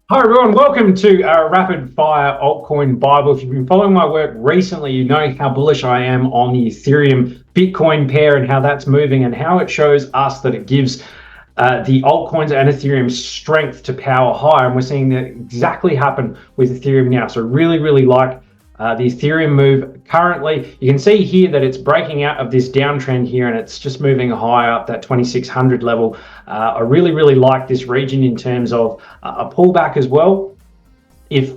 Hi everyone, welcome to our rapid fire altcoin Bible. If you've been following my work recently, you know how bullish I am on the Ethereum Bitcoin pair and how that's moving and how it shows us that it gives the altcoins and Ethereum strength to power higher. And we're seeing that exactly happen with Ethereum now. So really like the Ethereum move currently. You can see here that it's breaking out of this downtrend here and it's just moving higher up that 2600 level. I really like this region in terms of a pullback as well. If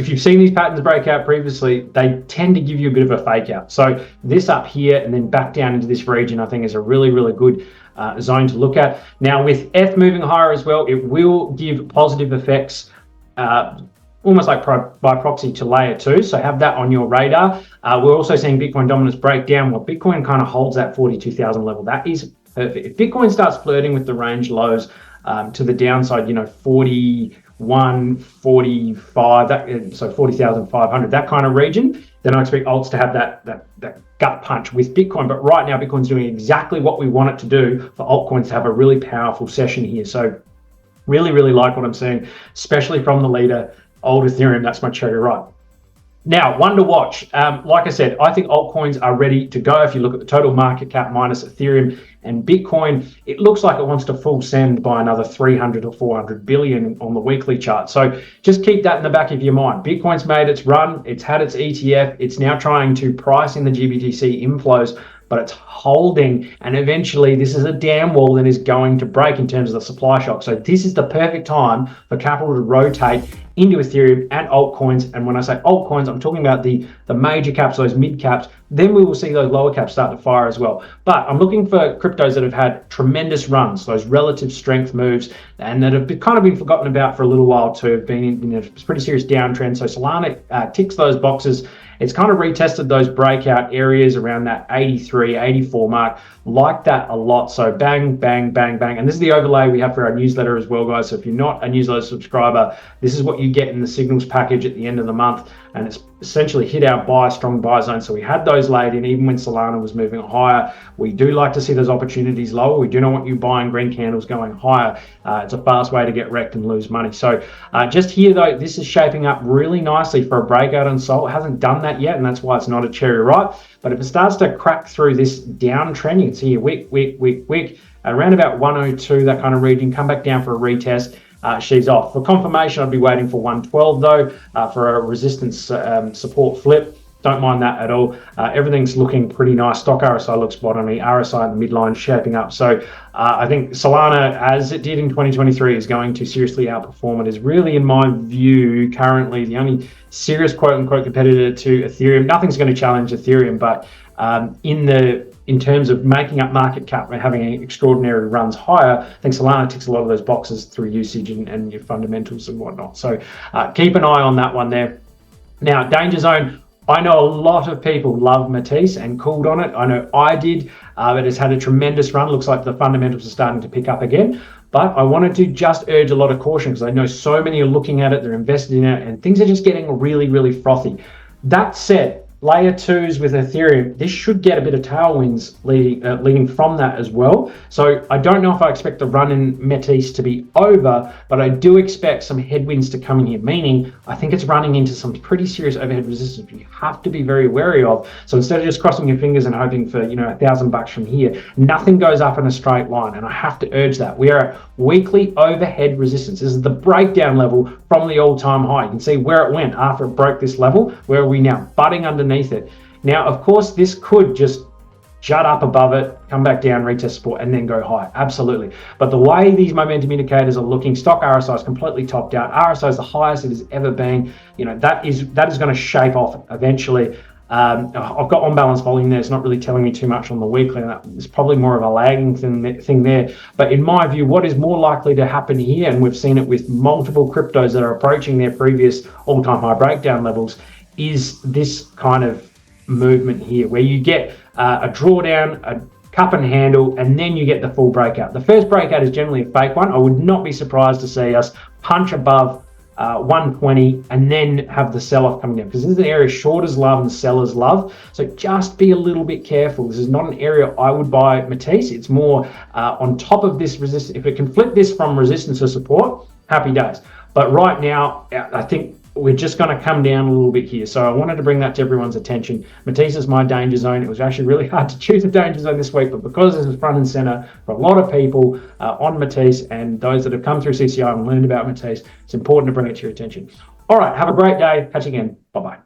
you've seen these patterns break out previously, they tend to give you a bit of a fake out. So this up here and then back down into this region, I think is a really good zone to look at. Now with ETH moving higher as well, it will give positive effects almost like by proxy to layer 2, so have that on your radar. We're also seeing Bitcoin dominance break down. Well, Bitcoin kind of holds that 42,000 level. That is perfect. If Bitcoin starts flirting with the range lows to the downside, 41, 45, so 40,500, that kind of region, then I expect alts to have that gut punch with Bitcoin. But right now, Bitcoin's doing exactly what we want it to do for altcoins to have a really powerful session here. So really like what I'm seeing, especially from the leader, old Ethereum. That's my cherry ripe. Now, one to watch. Like I said, I think altcoins are ready to go. If you look at the total market cap minus Ethereum and Bitcoin, it looks like it wants to full send by another 300 or 400 billion on the weekly chart. So just keep that in the back of your mind. Bitcoin's made its run. It's had its ETF. It's now trying to price in the GBTC inflows, but it's holding, and eventually this is a dam wall that is going to break in terms of the supply shock. So this is the perfect time for capital to rotate into Ethereum and altcoins. And when I say altcoins, I'm talking about the major caps, those mid caps. Then we will see those lower caps start to fire as well. But I'm looking for cryptos that have had tremendous runs, those relative strength moves, and that have kind of been forgotten about for a little while too, have been in a pretty serious downtrend. So Solana ticks those boxes. It's kind of retested those breakout areas around that 83, 84 mark, like that a lot. So bang. And this is the overlay we have for our newsletter as well, guys. So if you're not a newsletter subscriber, this is what you get in the signals package at the end of the month. And it's essentially hit our strong buy zone. So we had those laid in even when Solana was moving higher. We do like to see those opportunities lower. We do not want you buying green candles going higher. It's a fast way to get wrecked and lose money. So just here though, this is shaping up really nicely for a breakout on Sol. It hasn't done that yet, and that's why it's not a cherry ripe. But if it starts to crack through this downtrend, you can see here wick around about 102, that kind of region, come back down for a retest. She's off. For confirmation, I'd be waiting for 112 though, for a resistance support flip. Don't mind that at all. Everything's looking pretty nice. Stock RSI looks bottomy. RSI in the midline shaping up. So I think Solana, as it did in 2023, is going to seriously outperform. It is really, in my view, currently the only serious quote-unquote competitor to Ethereum. Nothing's going to challenge Ethereum, but in terms of making up market cap and having extraordinary runs higher, I think Solana ticks a lot of those boxes through usage and your fundamentals and whatnot. So keep an eye on that one there. Now, danger zone. I know a lot of people love METIS and called on it. I know I did, but it's had a tremendous run. Looks like the fundamentals are starting to pick up again. But I wanted to just urge a lot of caution because I know so many are looking at it, they're invested in it, and things are just getting really frothy. That said, layer 2s with Ethereum, this should get a bit of tailwinds leading from that as well. So I don't know if I expect the run in METIS to be over, but I do expect some headwinds to come in here, meaning I think it's running into some pretty serious overhead resistance you have to be very wary of. So instead of just crossing your fingers and hoping for $1,000 from here, nothing goes up in a straight line, and I have to urge that. We are at weekly overhead resistance. This is the breakdown level from the all-time high. You can see where it went after it broke this level. Where are we now? Butting underneath it. Now, of course, this could just jut up above it, come back down, retest support, and then go high. Absolutely. But the way these momentum indicators are looking, stock RSI is completely topped out. RSI is the highest it has ever been. That is going to shape off eventually. I've got on balance volume there. It's not really telling me too much on the weekly. It's probably more of a lagging thing there. But in my view, what is more likely to happen here, and we've seen it with multiple cryptos that are approaching their previous all-time high breakdown levels, is this kind of movement here where you get a drawdown, a cup and handle, and then you get the full breakout. The first breakout is generally a fake one. I would not be surprised to see us punch above 120 and then have the sell-off coming down, because this is an area shorters love and sellers love. So just be a little bit careful. This is not an area I would buy METIS. It's more on top of this resistance. If it can flip this from resistance to support, happy days. But right now, I think we're just going to come down a little bit here. So I wanted to bring that to everyone's attention. METIS is my danger zone. It was actually really hard to choose a danger zone this week, but because this is front and center for a lot of people on METIS and those that have come through CCI and learned about METIS, it's important to bring it to your attention. All right, have a great day. Catch you again. Bye-bye.